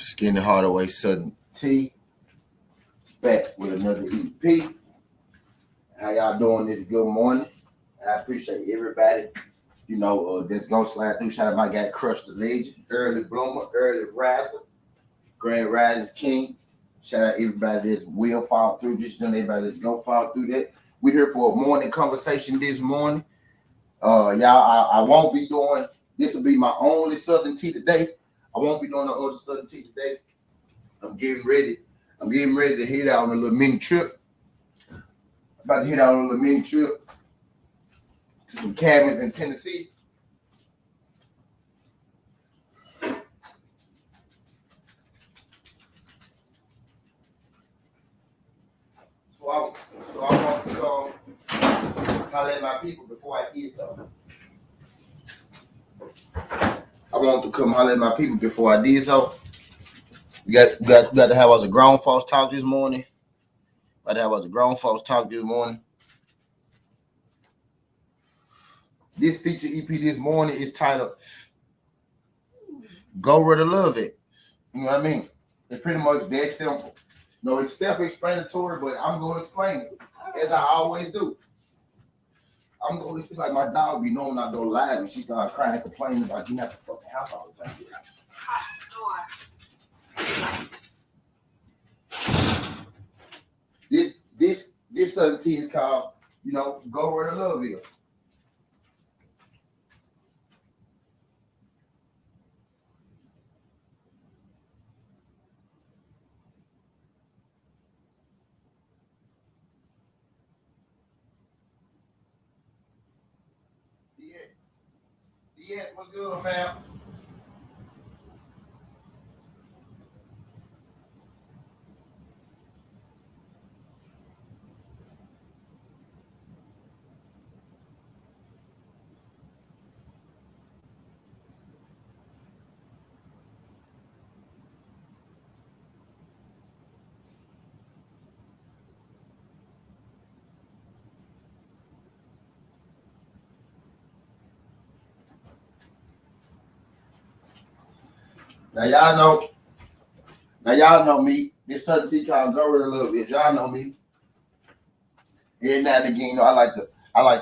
Skinny Hardaway Southern T. Back with another EP. How y'all doing this good morning? I appreciate everybody, that's gonna slide through. Shout out my guy Crush the Legend, early bloomer, early riser, Grand Rising's King. Shout out everybody that's will fall through. Just everybody that's gonna fall through that. We're here for a morning conversation this morning. I won't be doing, this will be my only Southern Tea today. I won't be doing no other Southern Tea today. I'm getting ready to head out on a little mini trip. About to head out on a little mini trip to some cabins in Tennessee. So I want to go holler at my people before I did so. I want to come holler at my people before I did so. We got to have us a grown folks talk this morning. This feature EP this morning is titled Go Where to Love It. You know what I mean? It's pretty much that simple. No, it's self-explanatory, but I'm going to explain it as I always do. It's like my dog be knowing I go live and she started crying and complaining about getting out the fucking house all the time. This Southern Tea is called, Go Where the Love Is. Yeah, what's good, fam? Now y'all know me. This Southern Tea called Go Where the Love Is. Y'all know me. Every now and again, I like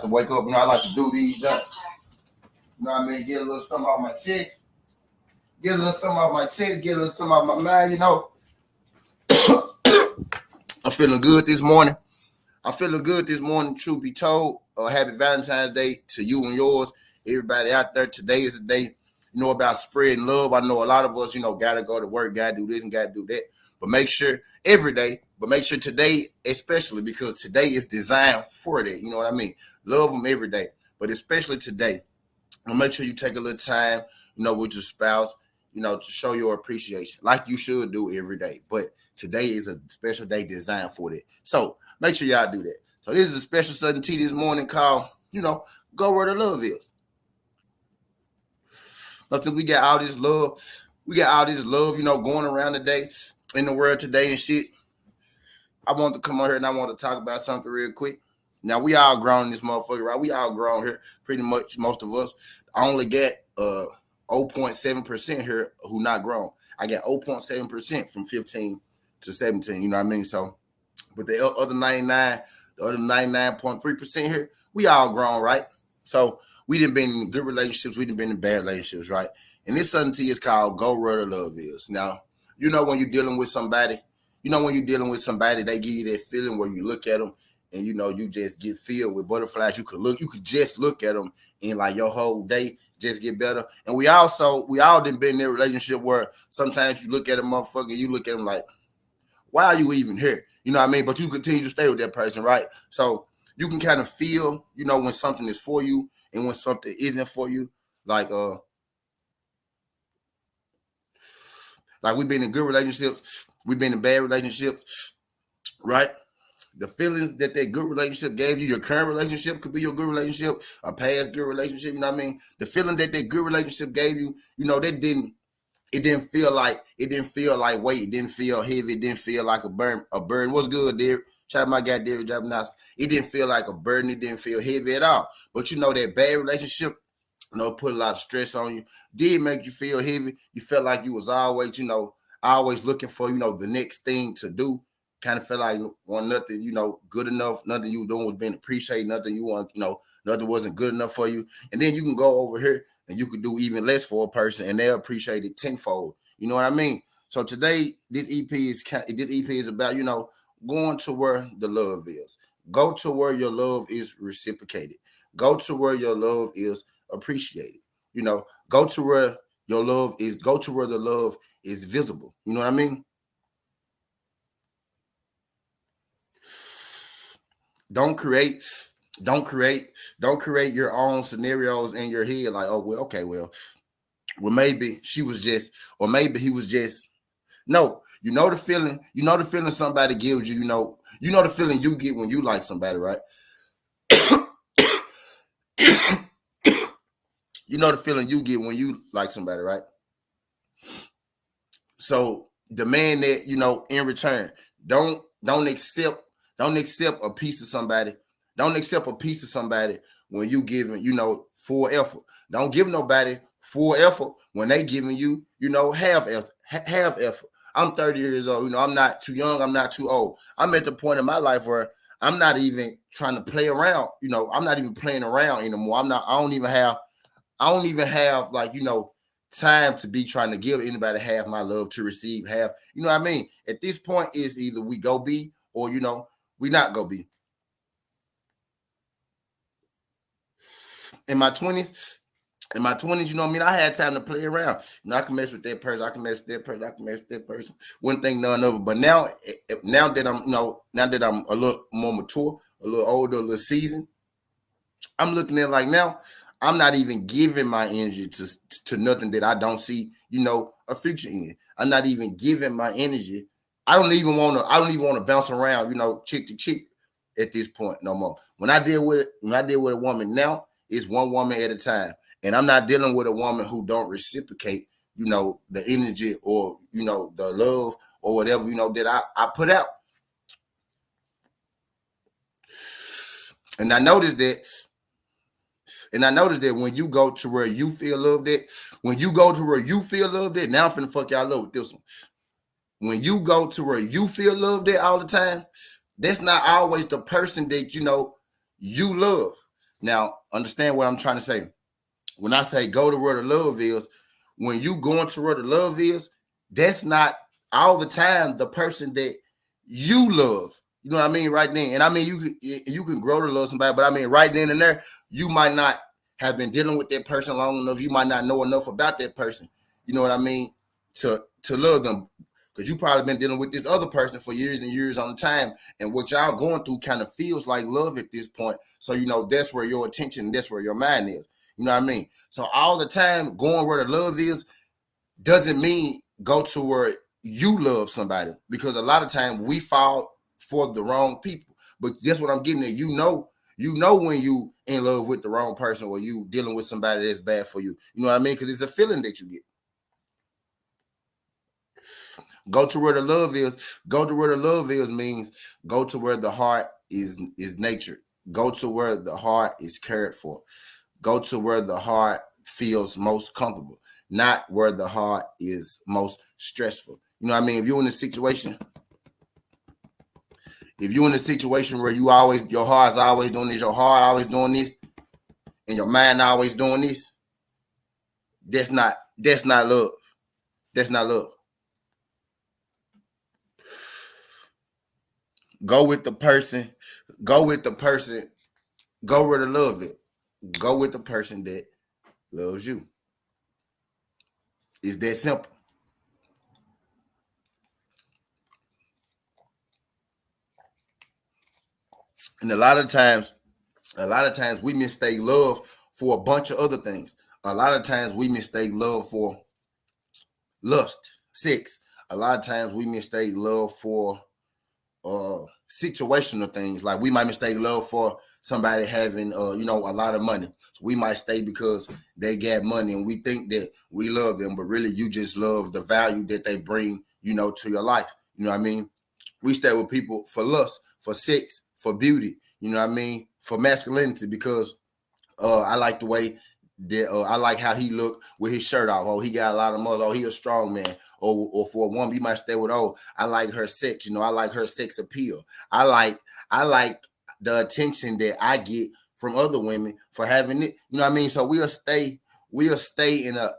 to wake up, I like to do these jumps. You know what I mean? Get a little something off my chest. Get a little something off my mind, I'm feeling good this morning. Truth be told. Happy Valentine's Day to you and yours. Everybody out there, today is the day, about spreading love. I know a lot of us, gotta go to work, gotta do this and gotta do that. But make sure every day, today especially, because today is designed for that. You know what I mean? Love them every day, but especially today. Make sure you take a little time, with your spouse, to show your appreciation, like you should do every day. But today is a special day designed for that. So make sure y'all do that. So this is a special Southern Tea this morning called, Go Where the Love Is. Until we got all this love, going around today in the world today and shit. I want to come on here and I want to talk about something real quick. Now, we all grown in this motherfucker, right? We all grown here, pretty much, most of us. I only get 0.7% here who not grown. I get 0.7% from 15 to 17, you know what I mean? So, but the other 99.3% here, we all grown, right? So, we done been in good relationships, we done been in bad relationships, right? And this Southern Tea is called Go Where the Love Is. Now, when you're dealing with somebody, they give you that feeling where you look at them and, you just get filled with butterflies. You could just look at them and like your whole day just get better. And we all done been in a relationship where sometimes you look at a motherfucker, you look at them like, why are you even here? You know what I mean? But you continue to stay with that person, right? So you can kind of feel, when something is for you and when something isn't for you. Like we've been in good relationships, we've been in bad relationships, right? The feelings that good relationship gave you, your current relationship could be your good relationship, a past good relationship, you know what I mean? The feeling that good relationship gave you, it didn't feel like weight, it didn't feel heavy, it didn't feel like a burden. What's good, Derek? Shout out my guy, Derek Jabinowski. It didn't feel like a burden, it didn't feel heavy at all. But that bad relationship, put a lot of stress on you, did make you feel heavy. You felt like you was always, always looking for, the next thing to do. Kind of feel like want nothing, good enough, nothing you doing was being appreciated, nothing you want, nothing wasn't good enough for you. And then you can go over here and you could do even less for a person and they'll appreciate it tenfold. You know what I mean? So today, this EP is about, going to where the love is. Go to where your love is reciprocated. Go to where your love is appreciated. Go to where go to where the love is visible. You know what I mean? Don't create your own scenarios in your head like, oh, well, okay, well, maybe she was just, or maybe he was just. No, the feeling, somebody gives you, the feeling you get when you like somebody, right? The feeling you get when you like somebody, right? So demand that, in return. Don't accept a piece of somebody. Don't accept a piece of somebody when you giving, full effort. Don't give nobody full effort when they giving you, half effort. I'm 30 years old. I'm not too young. I'm not too old. I'm at the point in my life where I'm not even trying to play around. I'm not even playing around anymore. I don't even have like, time to be trying to give anybody half my love to receive half. You know what I mean? At this point, it's either we go be or, we not go be. In my 20s, I had time to play around. I can mess with that person. I can mess with that person. I can mess with that person. One thing, none of it. But now that I'm a little more mature, a little older, a little seasoned, I'm looking at like now, I'm not even giving my energy to nothing that I don't see, a future in. I'm not even giving my energy. I don't even want to bounce around, chick to chick at this point no more. When I deal with a woman now, it's one woman at a time. And I'm not dealing with a woman who don't reciprocate, the energy or, the love or whatever, that I put out. And I noticed that when you go to where you feel loved at, now I'm finna fuck y'all up with this one. When you go to where you feel loved at all the time, that's not always the person that, you love. Now, understand what I'm trying to say. When I say go to where the love is, when you going to where the love is, that's not all the time the person that you love. You know what I mean? Right then. And I mean, you can grow to love somebody, but I mean, right then and there, you might not have been dealing with that person long enough. You might not know enough about that person. You know what I mean? To love them. Because you probably been dealing with this other person for years and years on time. And what y'all going through kind of feels like love at this point. So, that's where your attention, that's where your mind is. You know what I mean? So all the time going where the love is doesn't mean go to where you love somebody. Because a lot of times we fall for the wrong people. But that's what I'm getting at. You know when you in love with the wrong person or you dealing with somebody that's bad for you. You know what I mean? Because it's a feeling that you get. Go to where the love is. Go to where the love is means go to where the heart is nature. Go to where the heart is cared for. Go to where the heart feels most comfortable, not where the heart is most stressful. You know what I mean? If you're in a situation where your heart's always doing this, your heart always doing this, and your mind always doing this, that's not love. That's not love. Go with the person. Go where the love is. Go with the person that loves you. It's that simple. And a lot of times we mistake love for a bunch of other things. A lot of times we mistake love for lust, sex. A lot of times we mistake love for situational things. Like we might mistake love for somebody having a lot of money. So we might stay because they got money and we think that we love them, but really you just love the value that they bring, to your life. You know what I mean? We stay with people for lust, for sex, for beauty, you know what I mean? For masculinity, because I like the way that I like how he looked with his shirt off. Oh, he got a lot of muscle. Oh, he a strong man. Or for a woman, you might stay with, oh, I like her sex. You know, I like her sex appeal. I like the attention that I get from other women for having it. You know what I mean? So we'll stay in a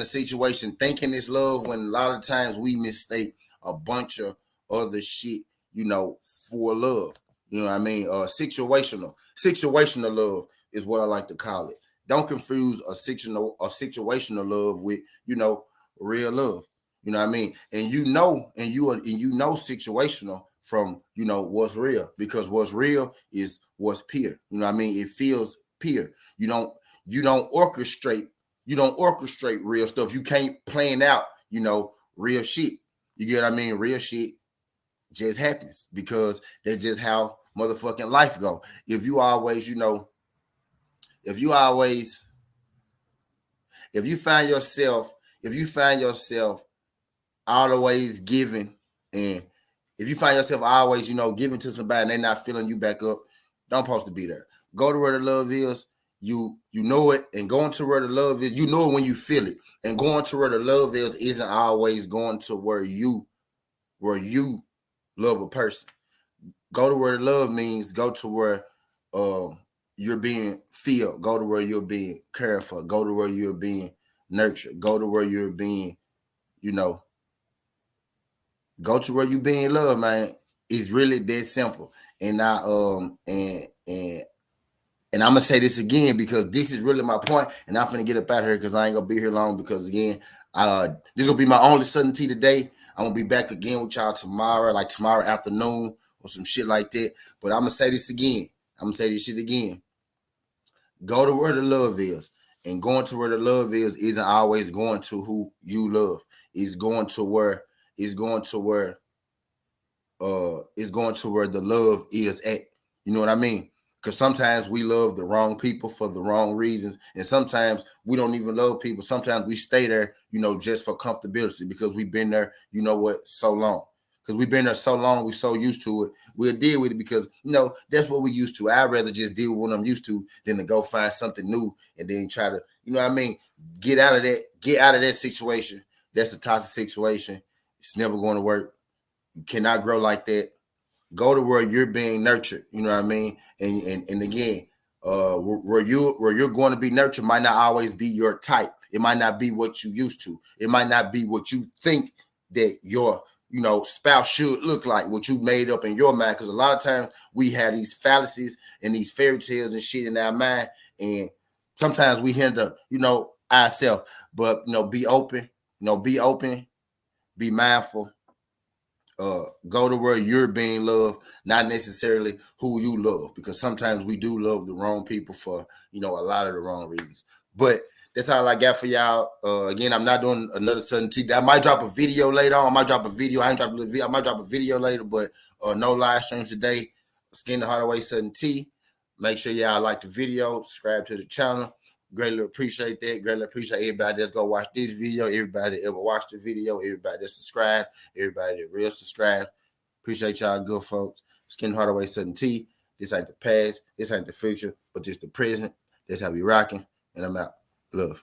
situation thinking it's love when a lot of times we mistake a bunch of other shit, you know, for love. You know what I mean? Situational love is what I like to call it. Don't confuse a situational love with, you know, real love. You know what I mean? And you know situational from, you know, what's real, because what's real is what's pure. You know what I mean? It feels pure. You don't orchestrate real stuff. You can't plan out, you know, real shit. You get what I mean? Real shit just happens because that's just how motherfucking life go. If you always, you know, if you find yourself always giving, and if you find yourself always, you know, giving to somebody and they're not filling you back up, don't supposed to be there. Go to where the love is. You know it, and going to where the love is, you know it when you feel it. And going to where the love is isn't always going to where you love a person. Go to where the love means go to where you're being filled. Go to where you're being cared for. Go to where you're being nurtured. Go to where you're being, you know, go to where you're being loved, man. It's really that simple. And and I'm gonna say this again because this is really my point, and I'm gonna get up out of here because I ain't gonna be here long. Because again, this is gonna be my only Southern tea today. I'm gonna be back again with y'all tomorrow, like tomorrow afternoon or some shit like that. But I'm gonna say this again. I'm gonna say this shit again. Go to where the love is, and going to where the love is isn't always going to who you love. It's going to where the love is at. You know what I mean? Because sometimes we love the wrong people for the wrong reasons, and sometimes we don't even love people. Sometimes we stay there, you know, just for comfortability because we've been there, you know what, so long. Because we've been there so long, we're so used to it. We'll deal with it because, you know, that's what we're used to. I'd rather just deal with what I'm used to than to go find something new and then try to, you know what I mean, get out of that situation. That's a toxic situation. It's never going to work. You cannot grow like that. Go to where you're being nurtured. You know what I mean? And again, where you're going to be nurtured might not always be your type. It might not be what you used to. It might not be what you think that your, you know, spouse should look like, what you made up in your mind. Because a lot of times we have these fallacies and these fairy tales and shit in our mind, and sometimes we hinder, you know, ourselves. But, you know, be open. You know, be mindful. Go to where you're being loved, not necessarily who you love, because sometimes we do love the wrong people for, you know, a lot of the wrong reasons. But that's all I got for y'all. Again, I'm not doing another Southern tea. I might drop a video later on. I might drop a video. I ain't dropping a video. I might drop a video later, but no live streams today. Skin the Hardaway Southern tea. Make sure y'all like the video, subscribe to the channel. Greatly appreciate that. Greatly appreciate everybody that's go watch this video. Everybody that ever watched the video. Everybody that subscribed. Everybody that real subscribe. Appreciate y'all, good folks. Skin Hardaway Southern tea. This ain't the past. This ain't the future, but just the present. That's how we rocking. And I'm out. Love.